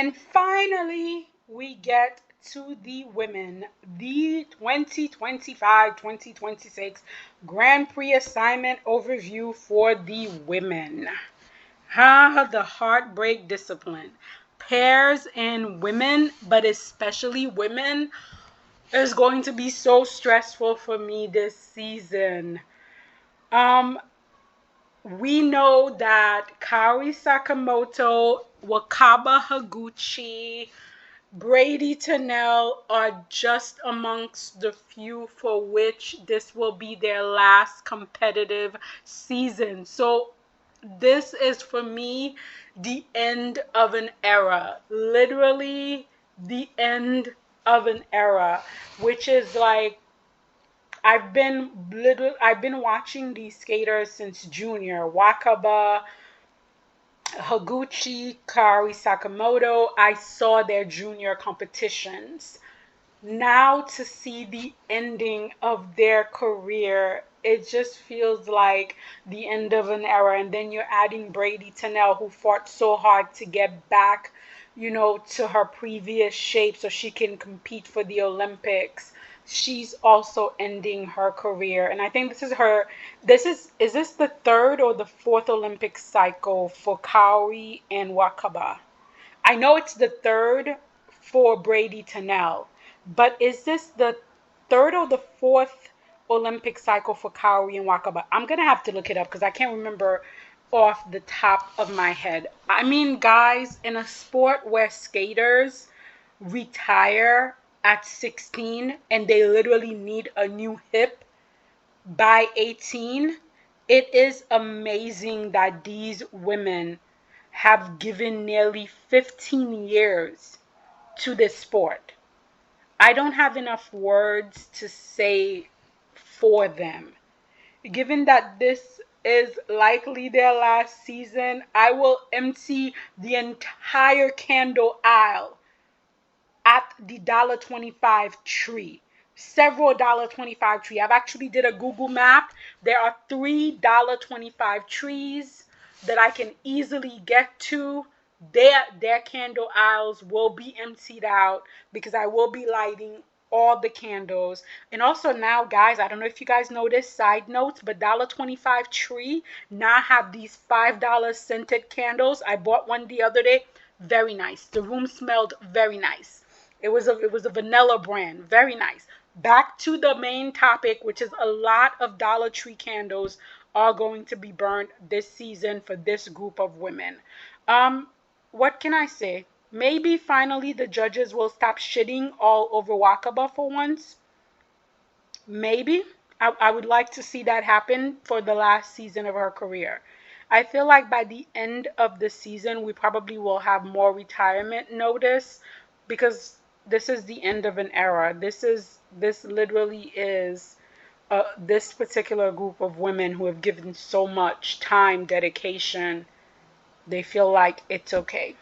And finally, we get to the women, the 2025-2026 Grand Prix assignment overview for the women. The heartbreak discipline. Pairs and women, but especially women, is going to be so stressful for me this season. We know that Kaori Sakamoto, Wakaba Higuchi, Brady Tennell are just amongst the few for which this will be their last competitive season. So this is for me the end of an era. Literally the end of an era, which is like I've been watching these skaters since junior. Wakaba, Higuchi, Kaori Sakamoto. I saw their junior competitions. Now to see the ending of their career, it just feels like the end of an era. And then you're adding Brady Tennell, who fought so hard to get back, to her previous shape so she can compete for the Olympics. She's also ending her career. And I think is this the third or the fourth Olympic cycle for Kaori and Wakaba? I know it's the third for Brady Tennell, but is this the third or the fourth Olympic cycle for Kaori and Wakaba? I'm going to have to look it up because I can't remember off the top of my head. I mean, guys, in a sport where skaters retire at 16 and they literally need a new hip by 18, it is amazing that these women have given nearly 15 years to this sport. I don't have enough words to say for them. Given that this is likely their last season, I will empty the entire candle aisle at the $1.25 tree. Several $1.25 tree. I've actually did a Google map. There are three $1.25 trees that I can easily get to. Their candle aisles will be emptied out because I will be lighting all the candles. And also now, guys, I don't know if you guys noticed, side notes, but $1.25 tree now have these $5 scented candles. I bought one the other day. Very nice. The room smelled very nice. It was a vanilla brand. Very nice. Back to the main topic, which is a lot of Dollar Tree candles are going to be burned this season for this group of women. What can I say? Maybe finally the judges will stop shitting all over Wakaba for once. Maybe. I would like to see that happen for the last season of her career. I feel like by the end of the season, we probably will have more retirement notice because this is the end of an era. This literally is this particular group of women who have given so much time, dedication. They feel like it's okay.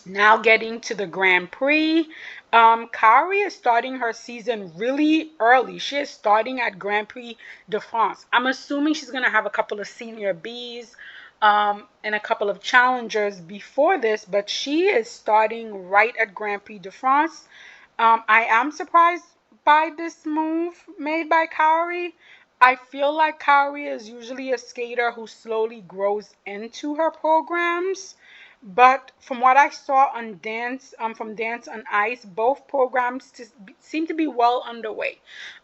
Now getting to the Grand Prix. Kaori is starting her season really early. She is starting at Grand Prix de France. I'm assuming she's going to have a couple of senior Bs and a couple of challengers before this, but she is starting right at Grand Prix de France. I am surprised by this move made by Kaori. I feel like Kaori is usually a skater who slowly grows into her programs. But from what I saw on from Dance on Ice, both programs seem to be well underway.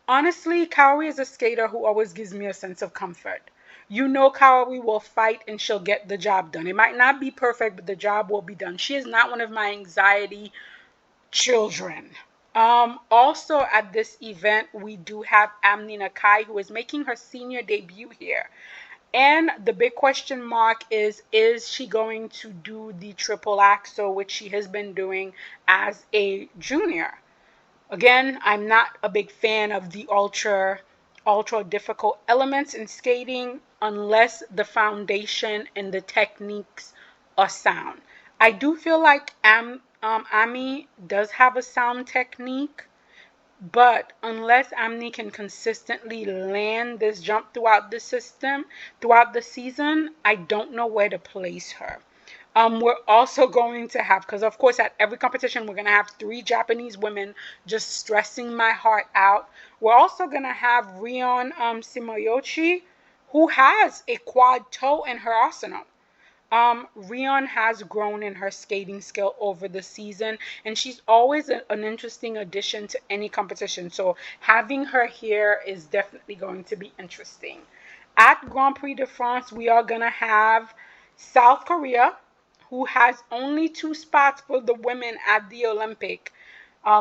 Honestly, Kaori is a skater who always gives me a sense of comfort. Kaori will fight and she'll get the job done. It might not be perfect, but the job will be done. She is not one of my anxiety children. Also at this event, we do have Amni Nakai, who is making her senior debut here. And the big question mark is she going to do the triple axel, which she has been doing as a junior? Again, I'm not a big fan of the ultra difficult elements in skating unless the foundation and the techniques are sound. I do feel like Ami does have a sound technique. But unless Amni can consistently land this jump throughout the season, I don't know where to place her. We're also going to have, because of course at every competition we're going to have 3 Japanese women just stressing my heart out. We're also going to have Rion Simoyoshi, who has a quad toe in her arsenal. Rion has grown in her skating skill over the season, and she's always an interesting addition to any competition. So having her here is definitely going to be interesting. At Grand Prix de France, we are going to have South Korea, who has only 2 spots for the women at the Olympic,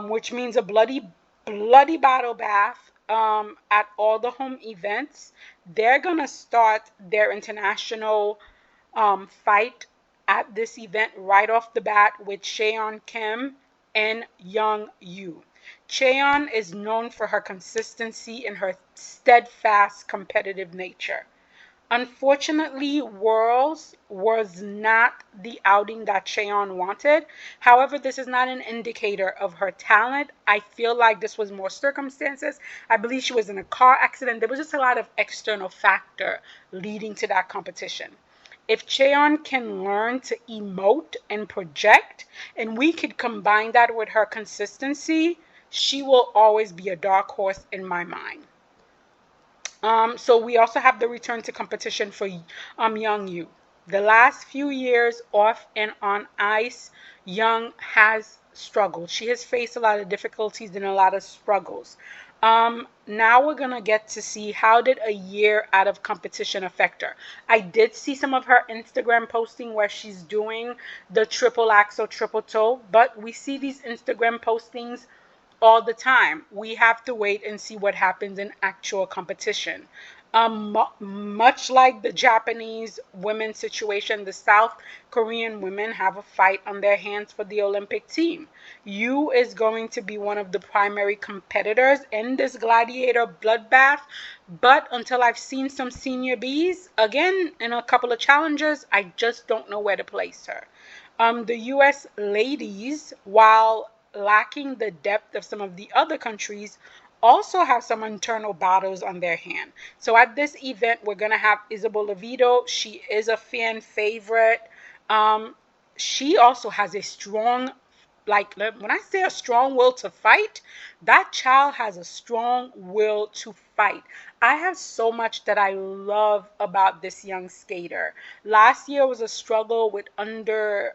which means a bloody battle bath at all the home events. They're going to start their international fight at this event right off the bat with Cheon Kim and Young Yu. Cheon is known for her consistency and her steadfast competitive nature. Unfortunately, Worlds was not the outing that Cheon wanted. However, this is not an indicator of her talent. I feel like this was more circumstances. I believe she was in a car accident. There was just a lot of external factor leading to that competition. If Cheon can learn to emote and project, and we could combine that with her consistency, she will always be a dark horse in my mind. So we also have the return to competition for Young Yu. The last few years off and on ice, Young has struggled. She has faced a lot of difficulties and a lot of struggles. Now we're gonna get to see how did a year out of competition affect her. I did see some of her Instagram posting where she's doing the triple axel, triple toe, but we see these Instagram postings all the time. We have to wait and see what happens in actual competition. Much like the Japanese women's situation, the South Korean women have a fight on their hands for the Olympic team. Yu is going to be one of the primary competitors in this gladiator bloodbath, but until I've seen some senior Bs, again, in a couple of challenges, I just don't know where to place her. The US ladies, while lacking the depth of some of the other countries, also have some internal battles on their hand. So at this event, we're going to have Isabel Vito. She is a fan favorite. She also has a strong, like when I say a strong will to fight, that child has a strong will to fight. I have so much that I love about this young skater. Last year was a struggle with under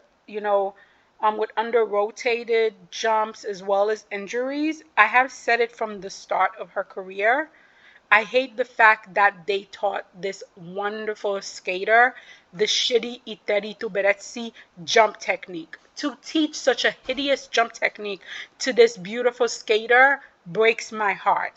rotated jumps as well as injuries. I have said it from the start of her career. I hate the fact that they taught this wonderful skater the shitty teamplushenko jump technique. To teach such a hideous jump technique to this beautiful skater breaks my heart.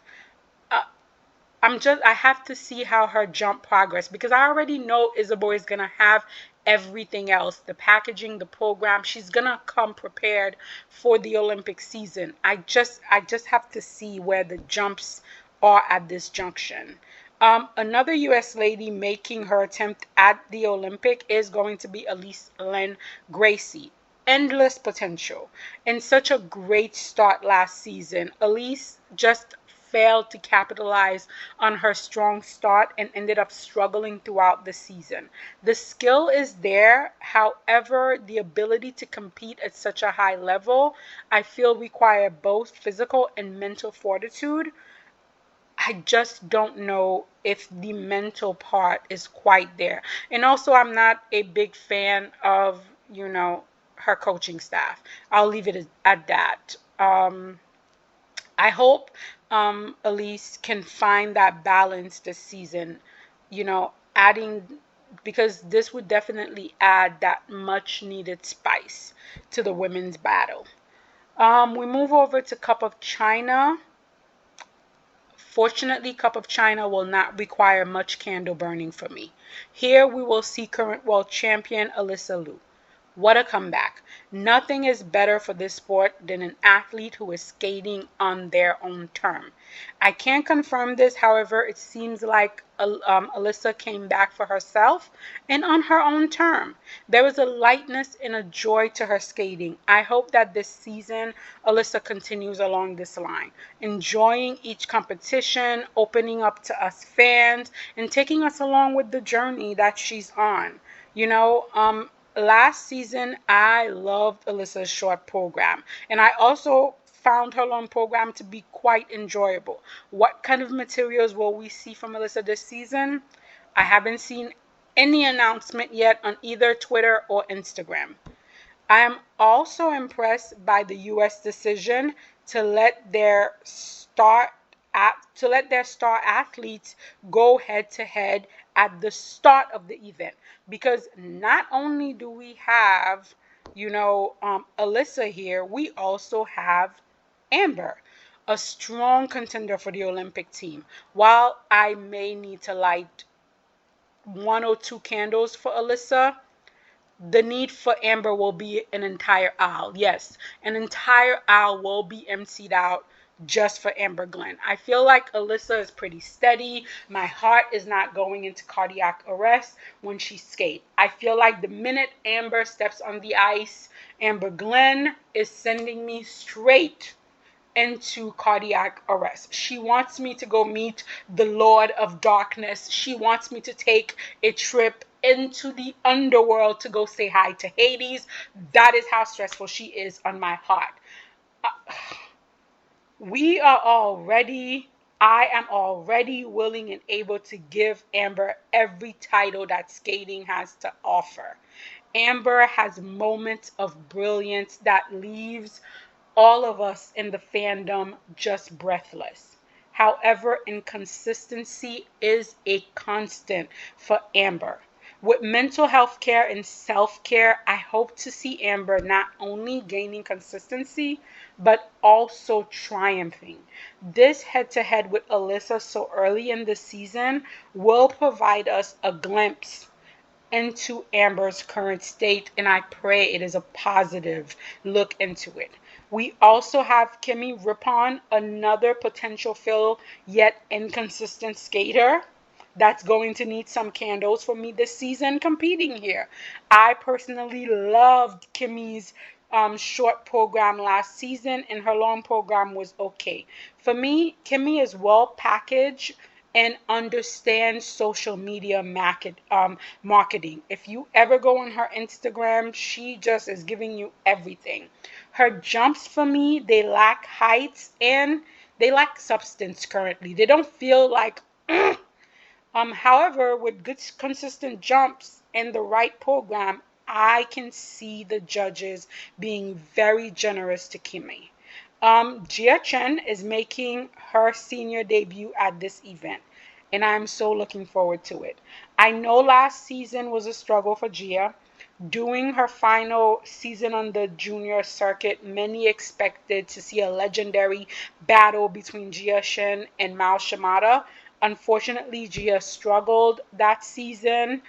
I have to see how her jump progress, because I already know Isabel is gonna have everything else, the packaging, the program. She's gonna come prepared for the Olympic season. I just have to see where the jumps are at this junction. Another US lady making her attempt at the Olympic is going to be Elise Lynn Gracie. Endless potential and such a great start last season. Elise just failed to capitalize on her strong start and ended up struggling throughout the season. The skill is there, however, the ability to compete at such a high level, I feel require both physical and mental fortitude. I just don't know if the mental part is quite there. And also, I'm not a big fan of, her coaching staff. I'll leave it at that. I hope Elise can find that balance this season, adding, because this would definitely add that much needed spice to the women's battle. We move over to Cup of China. Fortunately, Cup of China will not require much candle burning for me. Here we will see current world champion Alyssa Liu. What a comeback. Nothing is better for this sport than an athlete who is skating on their own term. I can't confirm this, however, it seems like Alyssa came back for herself and on her own term. There was a lightness and a joy to her skating. I hope that this season Alyssa continues along this line, enjoying each competition, opening up to us fans, and taking us along with the journey that she's on. last season, I loved Alyssa's short program, and I also found her long program to be quite enjoyable. What kind of materials will we see from Alyssa this season? I haven't seen any announcement yet on either Twitter or Instagram. I am also impressed by the US decision to let their star athletes go head to head at the start of the event, because not only do we have Alyssa here, we also have Amber, a strong contender for the Olympic team. While I may need to light one or two candles for Alyssa, the need for Amber will be an entire aisle. Yes, an entire aisle will be emptied out just for Amber Glenn. I feel like Alyssa is pretty steady. My heart is not going into cardiac arrest when she skates. I feel like the minute Amber steps on the ice, Amber Glenn is sending me straight into cardiac arrest. She wants me to go meet the Lord of Darkness. She wants me to take a trip into the underworld to go say hi to Hades. That is how stressful she is on my heart. Uh, we are already, I am already willing and able to give Amber every title that skating has to offer. Amber has moments of brilliance that leaves all of us in the fandom just breathless. However, inconsistency is a constant for Amber. With mental health care and self care, I hope to see Amber not only gaining consistency, but also triumphing. This head to head with Alyssa so early in the season will provide us a glimpse into Amber's current state, and I pray it is a positive look into it. We also have Kimmy Rippon, another potential fill yet inconsistent skater that's going to need some candles for me this season competing here. I personally loved Kimmy's short program last season, and her long program was okay. For me, Kimmy is well packaged and understands social media marketing. If you ever go on her Instagram, she just is giving you everything. Her jumps for me, they lack heights and they lack substance currently. They don't feel like however, with good consistent jumps and the right program, I can see the judges being very generous to Kimmy. Jia Chen is making her senior debut at this event, and I'm so looking forward to it. I know last season was a struggle for Jia. Doing her final season on the junior circuit, many expected to see a legendary battle between Jia Shen and Mao Shimada. Unfortunately, Jia struggled that season,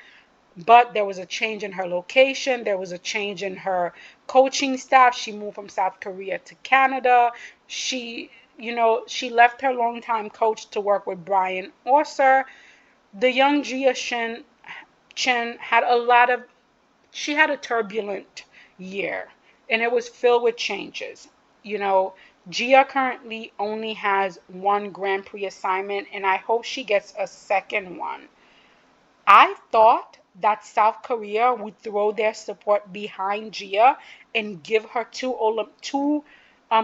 but there was a change in her location. There was a change in her coaching staff. She moved from South Korea to Canada. She left her longtime coach to work with Brian Orser. The young Jia Chen had she had a turbulent year, and it was filled with changes. You know, Gia currently only has one Grand Prix assignment, and I hope she gets a second one. I thought that South Korea would throw their support behind Gia and give her two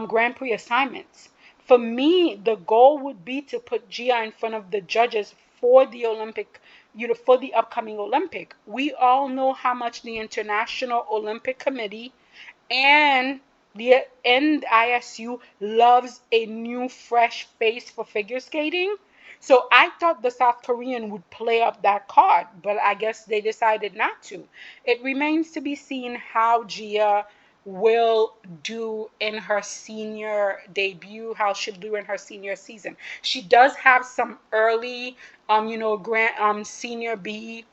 Grand Prix assignments. For me, the goal would be to put Gia in front of the judges for the for the upcoming Olympic. We all know how much the International Olympic Committee and the NISU loves a new fresh face for figure skating. So I thought the South Korean would play up that card, but I guess they decided not to. It remains to be seen how Gia will do in her senior debut, how she'll do in her senior season. She does have some early, grand, senior B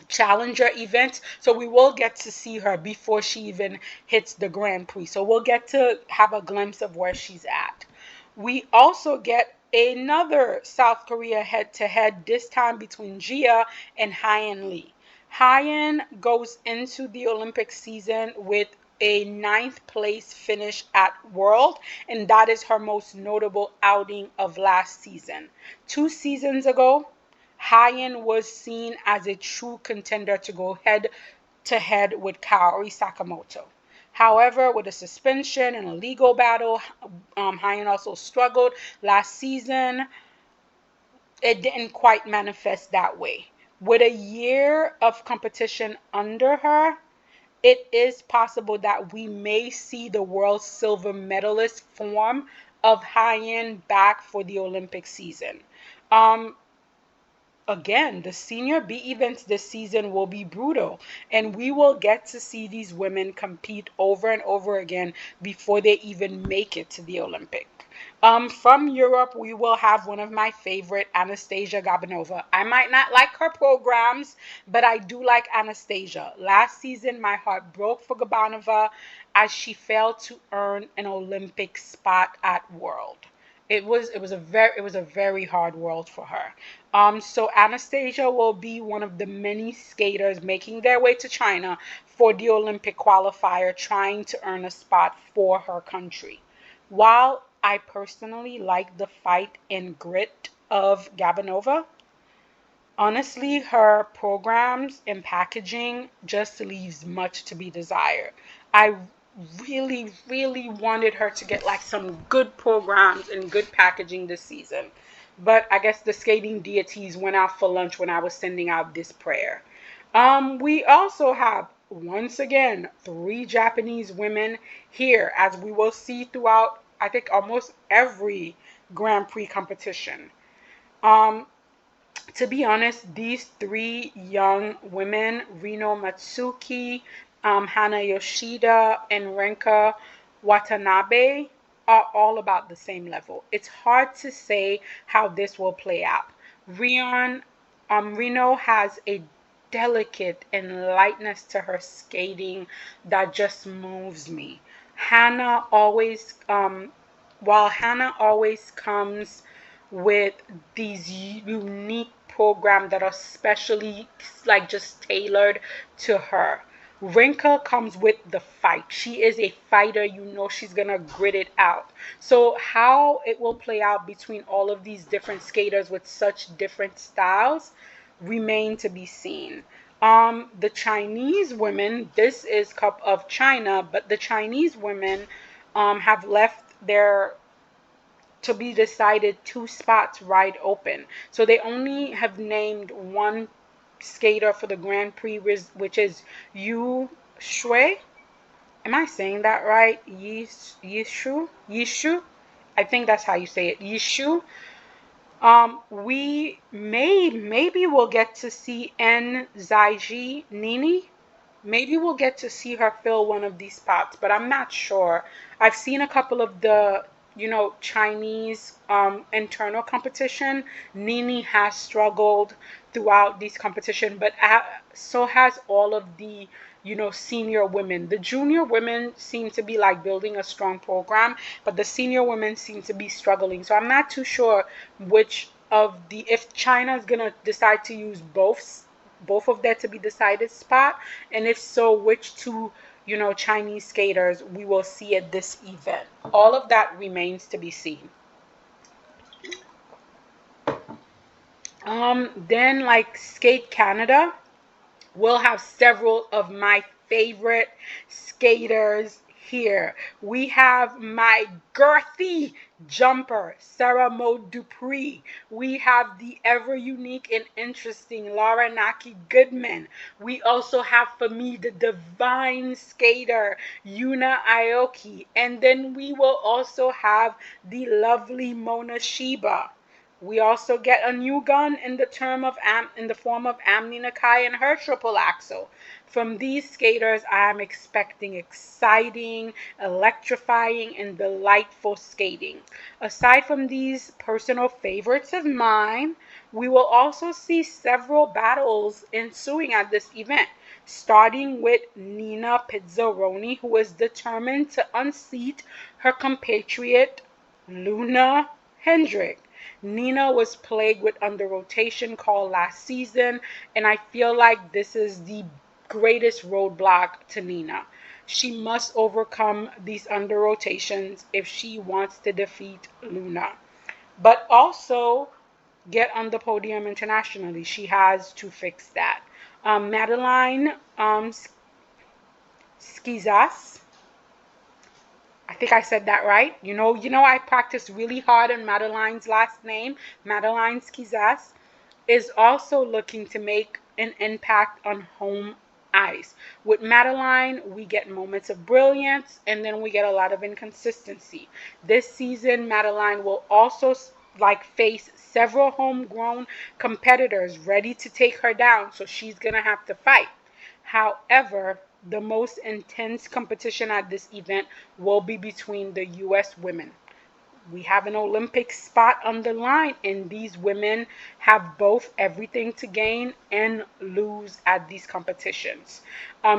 challenger events, so we will get to see her before she even hits the Grand Prix. So we'll get to have a glimpse of where she's at. We also get another South Korea head-to-head, this time between Gia and Hyen Lee. Hyen goes into the Olympic season with a ninth place finish at World, and that is her most notable outing of last season. 2 seasons ago, Hyen was seen as a true contender to go head to head with Kaori Sakamoto. However, with a suspension and a legal battle, Hyen also struggled last season. It didn't quite manifest that way. With a year of competition under her, it is possible that we may see the world silver medalist form of Hyen back for the Olympic season. Um, Again, the senior B events this season will be brutal, and we will get to see these women compete over and over again before they even make it to the Olympic. From Europe, we will have one of my favorite, Anastasia Gabanova. I might not like her programs, but I do like Anastasia. Last season, my heart broke for Gabanova as she failed to earn an Olympic spot at World. It was a very hard world for her. So Anastasia will be one of the many skaters making their way to China for the Olympic qualifier, trying to earn a spot for her country. While I personally like the fight and grit of Gabanova, honestly, her programs and packaging just leaves much to be desired. I really, really wanted her to get like some good programs and good packaging this season. But I guess the skating deities went out for lunch when I was sending out this prayer. We also have, once again, three Japanese women here, as we will see throughout, I think, almost every Grand Prix competition. Um, to be honest, these three young women, Rino Matsuki, Hana Yoshida, and Renka Watanabe, are all about the same level. It's hard to say how this will play out. Rino has a delicate and lightness to her skating that just moves me. Hannah always, while Hannah always comes with these unique programs that are specially like just tailored to her. Rinka comes with the fight. She is a fighter. You know she's gonna grit it out. So how it will play out between all of these different skaters with such different styles remain to be seen. The Chinese women, this is Cup of China, but the Chinese women have left their to be decided two spots wide open. So they only have named one skater for the Grand Prix, which is Yu Shui. Am I saying that right? Yishu? I think that's how you say it. Yishu. We maybe we'll get to see N Zaiji Nini. Maybe we'll get to see her fill one of these spots, but I'm not sure. I've seen a couple of the, Chinese internal competition. Nini has struggled throughout these competition, but so has all of the, senior women. The junior women seem to be like building a strong program, but the senior women seem to be struggling. So I'm not too sure which of the, if China is gonna decide to use both of that to be decided spot, and if so, which two, Chinese skaters we will see at this event. All of that remains to be seen. Then like Skate Canada, we'll have several of my favorite skaters here. We have my girthy jumper, Sarah Mo Dupree. We have the ever unique and interesting Laura Naki Goodman. We also have for me the divine skater, Yuna Aoki. And then we will also have the lovely Mona Shiba. We also get a new gun in the form of Amni Nakai and her triple axel. From these skaters, I am expecting exciting, electrifying, and delightful skating. Aside from these personal favorites of mine, we will also see several battles ensuing at this event, starting with Nina Pizzaroni, who is determined to unseat her compatriot Luna Hendrick. Nina was plagued with under rotation call last season, and I feel like this is the greatest roadblock to Nina. She must overcome these under rotations if she wants to defeat Luna, but also get on the podium internationally. She has to fix that. Madeline Skizas. I think I said that right. I practiced really hard on Madeline's last name. Madeline Skizas is also looking to make an impact on home ice. With Madeline, we get moments of brilliance and then we get a lot of inconsistency. This season, Madeline will also face several homegrown competitors ready to take her down, so she's going to have to fight. However, the most intense competition at this event will be between the US women. We have an Olympic spot on the line, and these women have both everything to gain and lose at these competitions.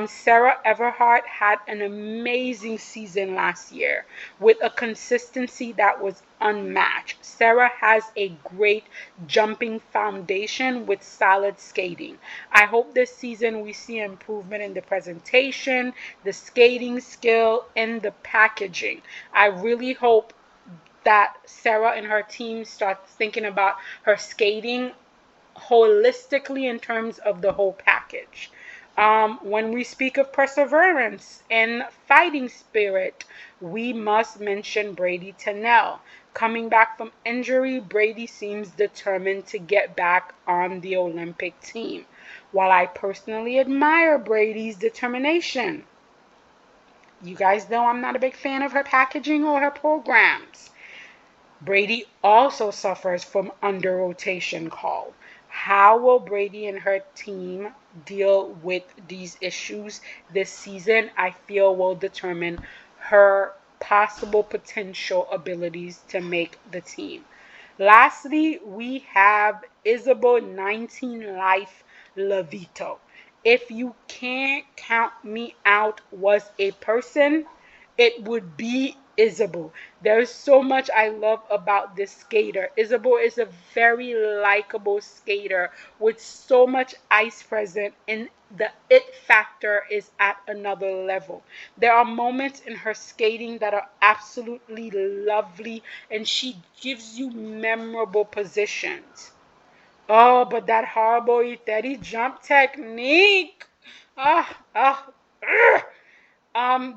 Sarah Everhart had an amazing season last year with a consistency that was unmatched. Sarah has a great jumping foundation with solid skating. I hope this season we see improvement in the presentation, the skating skill, and the packaging. I really hope that Sarah and her team start thinking about her skating holistically in terms of the whole package. When we speak of perseverance and fighting spirit, we must mention Brady Tennell. Coming back from injury, Brady seems determined to get back on the Olympic team. While I personally admire Brady's determination, you guys know I'm not a big fan of her packaging or her programs. Brady also suffers from under-rotation call. How will Brady and her team deal with these issues this season, I feel will determine her possible potential abilities to make the team. Lastly, we have Isabel 19 Life Levito. If You Can't Count Me Out was a person, it would be Isabel. There's so much I love about this skater. Isabel is a very likable skater with so much ice present, and the it factor is at another level. There are moments in her skating that are absolutely lovely, and she gives you memorable positions. Oh, but that horrible Iteri jump technique. Ah, ah, ugh.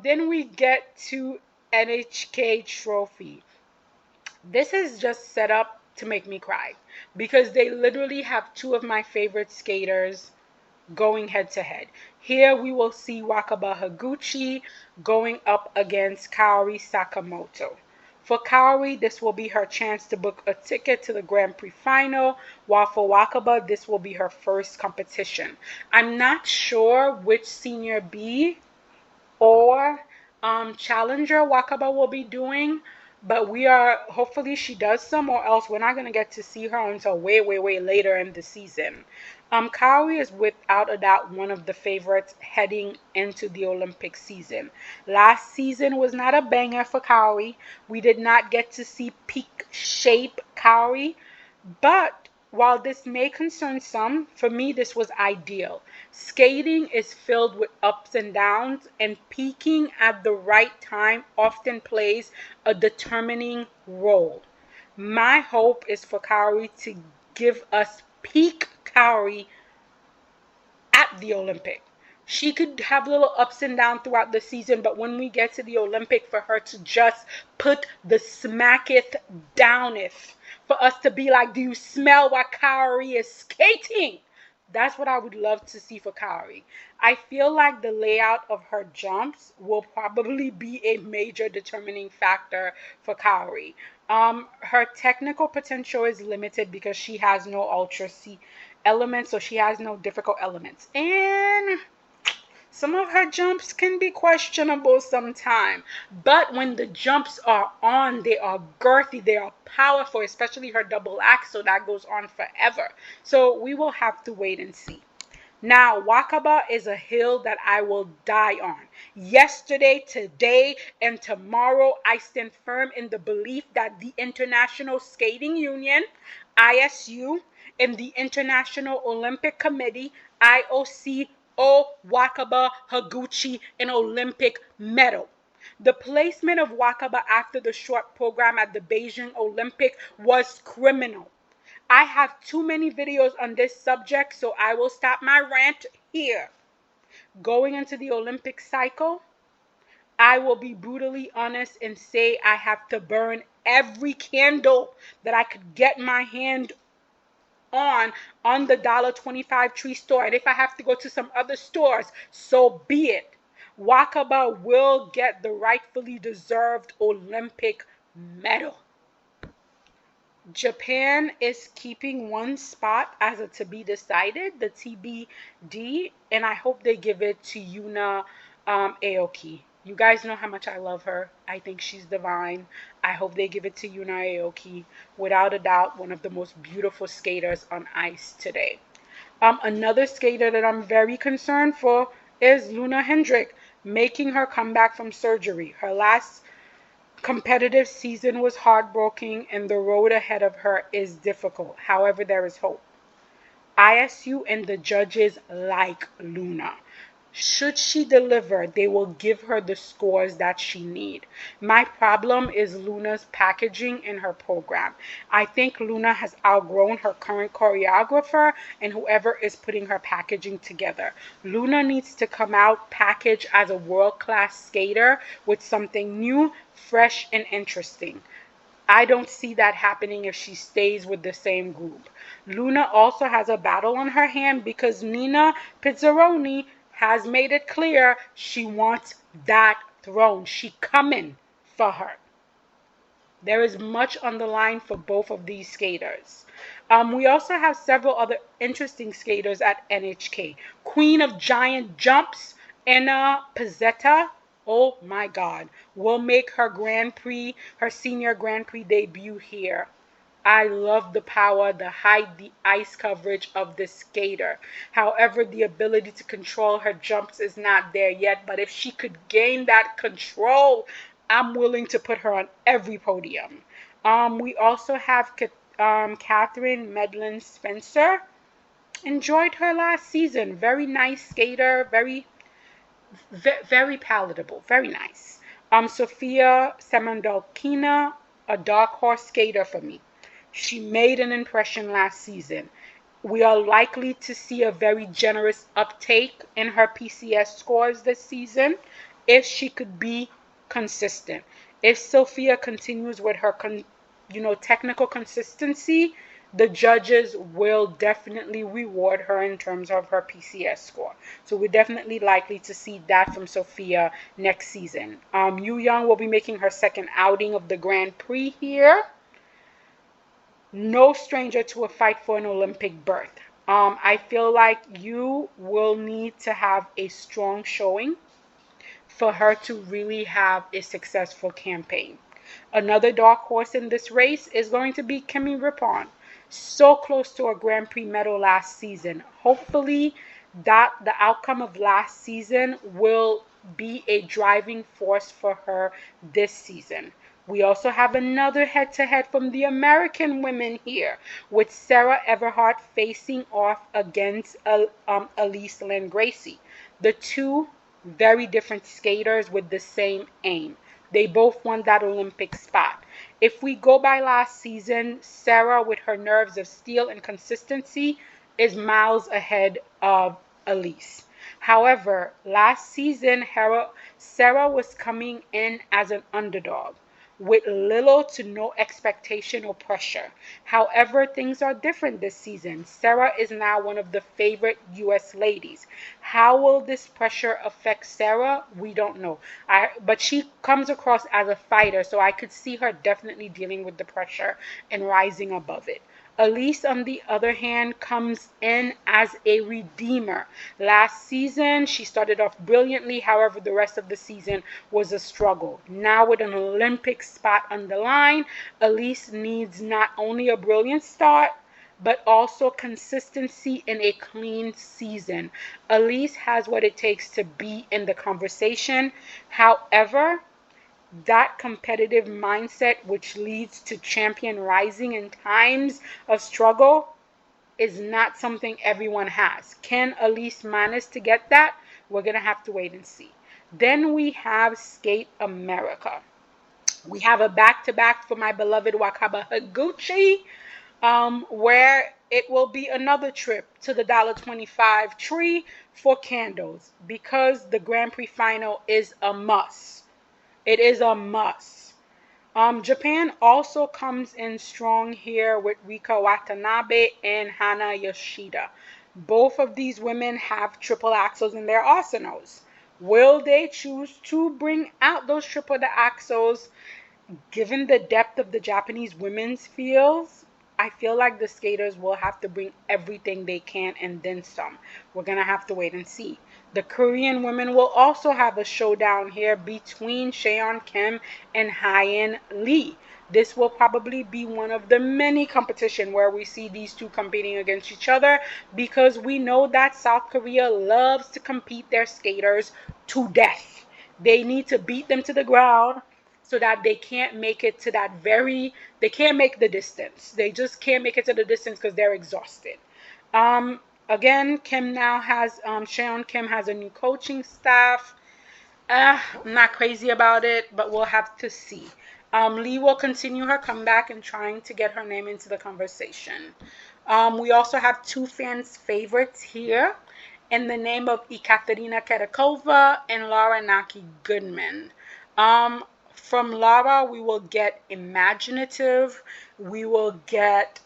Then we get to NHK Trophy. This is just set up to make me cry because they literally have two of my favorite skaters going head to head. Here we will see Wakaba Higuchi going up against Kaori Sakamoto. For Kaori, this will be her chance to book a ticket to the Grand Prix final, while for Wakaba, this will be her first competition. I'm not sure which senior B or challenger Wakaba will be doing, but we are hopefully she does some, or else we're not going to get to see her until way, way, way later in the season. Kaori is without a doubt one of the favorites heading into the Olympic season. Last season was not a banger for Kaori. We did not get to see peak shape Kaori, but while this may concern some, for me this was ideal. Skating is filled with ups and downs, and peaking at the right time often plays a determining role. My hope is for Kaori to give us peak Kaori at the Olympic. She could have little ups and downs throughout the season, but when we get to the Olympic, for her to just put the smacketh downeth, for us to be like, do you smell what Kaori is skating? That's what I would love to see for Kaori. I feel like the layout of her jumps will probably be a major determining factor for Kaori. Her technical potential is limited because she has no ultra C elements, so she has no difficult elements. And some of her jumps can be questionable sometimes, but when the jumps are on, they are girthy, they are powerful, especially her double axe, so that goes on forever. So we will have to wait and see. Now, Wakaba is a hill that I will die on. Yesterday, today, and tomorrow, I stand firm in the belief that the International Skating Union, ISU, and the International Olympic Committee, IOC, owe Wakaba Higuchi an Olympic medal. The placement of Wakaba after the short program at the Beijing Olympic was criminal. I have too many videos on this subject, so I will stop my rant here. Going into the Olympic cycle, I will be brutally honest and say I have to burn every candle that I could get my hand on the $1.25 tree store. And if I have to go to some other stores, so be it. Wakaba will get the rightfully deserved Olympic medal. Japan is keeping one spot as a to be decided, the TBD, and I hope they give it to Yuna Aoki. You guys know how much I love her. I think she's divine. I hope they give it to Yuna Aoki. Without a doubt, one of the most beautiful skaters on ice today. Another skater that I'm very concerned for is Luna Hendrick, making her comeback from surgery. Her last competitive season was heartbreaking and the road ahead of her is difficult. However, there is hope. ISU and the judges like Luna. Should she deliver, they will give her the scores that she needs. My problem is Luna's packaging in her program. I think Luna has outgrown her current choreographer and whoever is putting her packaging together. Luna needs to come out packaged as a world-class skater with something new, fresh, and interesting. I don't see that happening if she stays with the same group. Luna also has a battle on her hand because Nina Pizzaroni has made it clear she wants that throne. She coming for her. There is much on the line for both of these skaters. We also have several other interesting skaters at NHK. Queen of Giant Jumps, Anna Pizzetta. Oh my God. Will make her her senior Grand Prix debut here. I love the power, the height, the ice coverage of this skater. However, the ability to control her jumps is not there yet. But if she could gain that control, I'm willing to put her on every podium. We also have Catherine Medlin Spencer. Enjoyed her last season. Very nice skater. Very palatable. Very nice. Sofia Samandolkina, a dark horse skater for me. She made an impression last season. We are likely to see a very generous uptake in her PCS scores this season if she could be consistent. If Sophia continues with her technical consistency, the judges will definitely reward her in terms of her PCS score. So we're definitely likely to see that from Sophia next season. Yu Young will be making her second outing of the Grand Prix here. No stranger to a fight for an Olympic berth. I feel like you will need to have a strong showing for her to really have a successful campaign. Another dark horse in this race is going to be Kemi Rippon. So close to a Grand Prix medal last season. Hopefully that the outcome of last season will be a driving force for her this season. We also have another head-to-head from the American women here, with Sarah Everhart facing off against Elise Lynn Gracie. The two very different skaters with the same aim. They both won that Olympic spot. If we go by last season, Sarah, with her nerves of steel and consistency, is miles ahead of Elise. However, last season, Sarah was coming in as an underdog with little to no expectation or pressure. However, things are different this season. Sarah is now one of the favorite U.S. ladies. How will this pressure affect Sarah? We don't know. But she comes across as a fighter, so I could see her definitely dealing with the pressure and rising above it. Elise, on the other hand, comes in as a redeemer. Last season, she started off brilliantly. However, the rest of the season was a struggle. Now, with an Olympic spot on the line, Elise needs not only a brilliant start, but also consistency in a clean season. Elise has what it takes to be in the conversation. However, that competitive mindset, which leads to champion rising in times of struggle, is not something everyone has. Can Elise manage to get that? We're going to have to wait and see. Then we have Skate America. We have a back-to-back for my beloved Wakaba Higuchi. where it will be another trip to the $1.25 tree for candles because the Grand Prix final is a must. It is a must. Japan also comes in strong here with Rika Watanabe and Hana Yoshida. Both of these women have triple axels in their arsenals. Will they choose to bring out those triple axels? Given the depth of the Japanese women's fields, I feel like the skaters will have to bring everything they can and then some. We're going to have to wait and see. The Korean women will also have a showdown here between Cheon Kim and Hyein Lee. This will probably be one of the many competition where we see these two competing against each other because we know that South Korea loves to compete their skaters to death. They need to beat them to the ground so that they can't make it to they can't make the distance. They just can't make it to the distance because they're exhausted. Again, Cheon Kim has a new coaching staff. I'm not crazy about it, but we'll have to see. Lee will continue her comeback and trying to get her name into the conversation. We also have two fans' favorites here in the name of Ekaterina Kedakova and Laura Naki Goodman. From Laura, we will get imaginative, we will get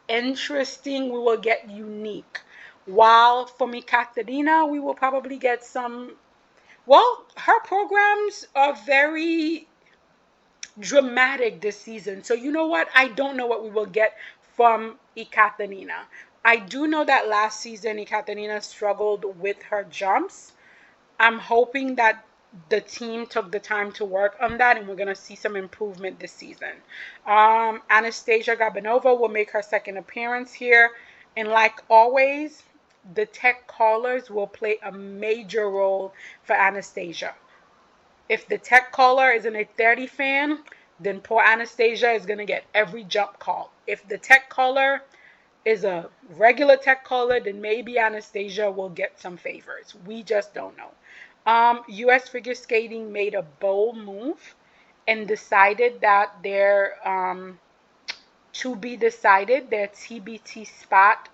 interesting, we will get unique. While from Ekaterina, we will probably get her programs are very dramatic this season. So you know what? I don't know what we will get from Ekaterina. I do know that last season Ekaterina struggled with her jumps. I'm hoping that the team took the time to work on that and we're going to see some improvement this season. Anastasia Gabanova will make her second appearance here. And like always, the tech callers will play a major role for Anastasia. If the tech caller isn't a 30 fan, then poor Anastasia is going to get every jump call. If the tech caller is a regular tech caller, then maybe Anastasia will get some favors. We just don't know. U.S. figure skating made a bold move and decided that their to be decided their TBT spot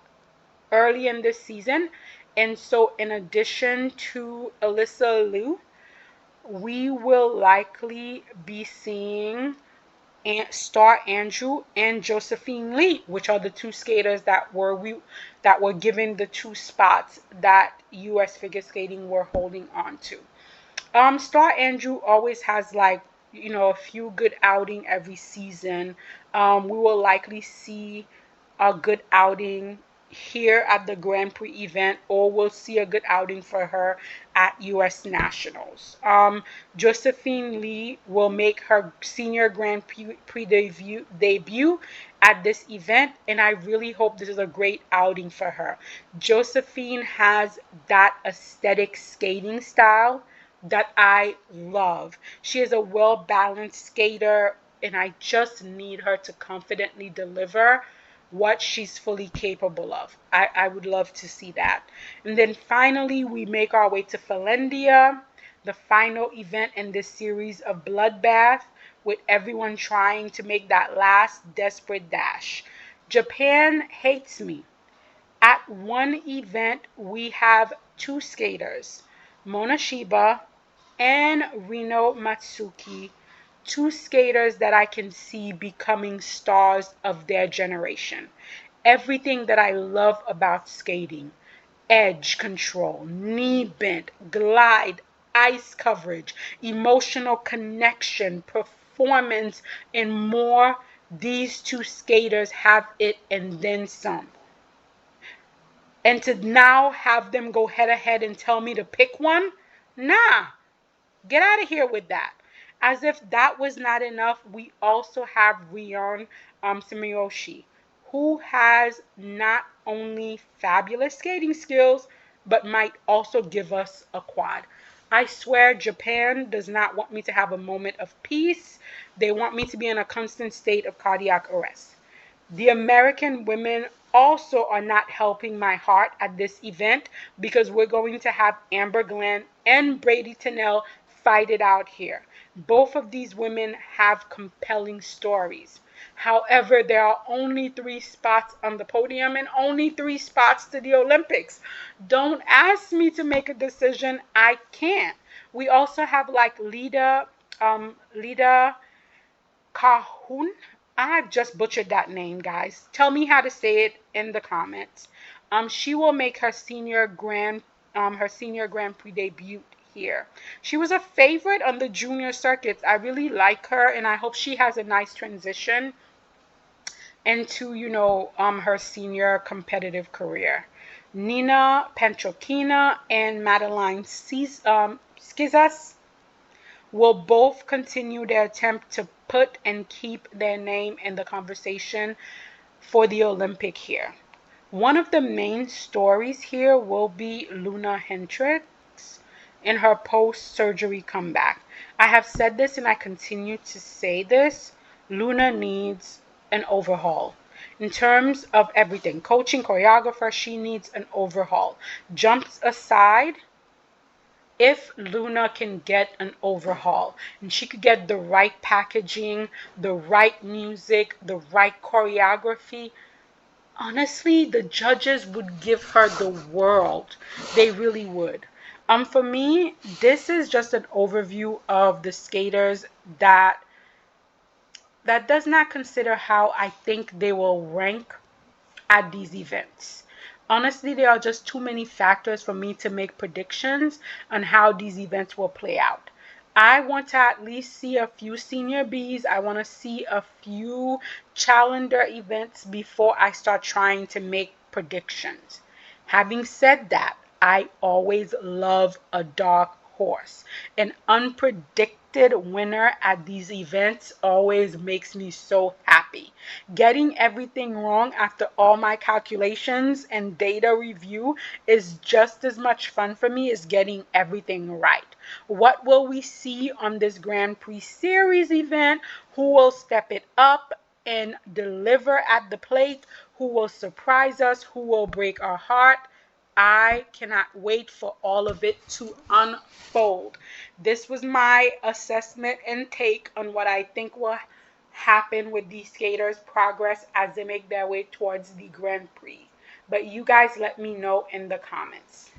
early in this season. And so in addition to Alyssa Liu, we will likely be seeing Star Andrew and Josephine Lee, which are the two skaters that were given the two spots that U.S. figure skating were holding on to. Star Andrew always has a few good outing every season. We will likely see a good outing here at the Grand Prix event, or we'll see a good outing for her at U.S. Nationals. Josephine Lee will make her senior Grand Prix debut at this event, and I really hope this is a great outing for her. Josephine has that aesthetic skating style that I love. She is a well-balanced skater, and I just need her to confidently deliver what she's fully capable of. I would love to see that. And then finally, we make our way to Finlandia, the final event in this series of bloodbath, with everyone trying to make that last desperate dash. Japan hates me. At one event, we have two skaters, Mona Shiba and Rino Matsuki, two skaters that I can see becoming stars of their generation. Everything that I love about skating: edge control, knee bend, glide, ice coverage, emotional connection, performance, and more. These two skaters have it and then some. And to now have them go head ahead and tell me to pick one? Nah, get out of here with that. As if that was not enough, we also have Rion Sumiyoshi, who has not only fabulous skating skills, but might also give us a quad. I swear Japan does not want me to have a moment of peace. They want me to be in a constant state of cardiac arrest. The American women also are not helping my heart at this event because we're going to have Amber Glenn and Brady Tennell fight it out here. Both of these women have compelling stories. However, there are only 3 spots on the podium and only 3 spots to the Olympics. Don't ask me to make a decision. I can't. We also have like Lida Kahun. I just butchered that name, guys. Tell me how to say it in the comments. She will make her senior Grand Prix debut here. She was a favorite on the junior circuits. I really like her, and I hope she has a nice transition into, her senior competitive career. Nina Penchokina and Madeline Skizas will both continue their attempt to put and keep their name in the conversation for the Olympic here. One of the main stories here will be Luna Hendricks in her post-surgery comeback. I have said this and I continue to say this. Luna needs an overhaul. In terms of everything, coaching, choreographer, she needs an overhaul. Jumps aside, if Luna can get an overhaul and she could get the right packaging, the right music, the right choreography, honestly, the judges would give her the world. They really would. For me, this is just an overview of the skaters that does not consider how I think they will rank at these events. Honestly, there are just too many factors for me to make predictions on how these events will play out. I want to at least see a few senior Bs. I want to see a few challenger events before I start trying to make predictions. Having said that, I always love a dark horse. An unpredicted winner at these events always makes me so happy. Getting everything wrong after all my calculations and data review is just as much fun for me as getting everything right. What will we see on this Grand Prix Series event? Who will step it up and deliver at the plate? Who will surprise us? Who will break our heart? I cannot wait for all of it to unfold. This was my assessment and take on what I think will happen with these skaters' progress as they make their way towards the Grand Prix. But you guys let me know in the comments.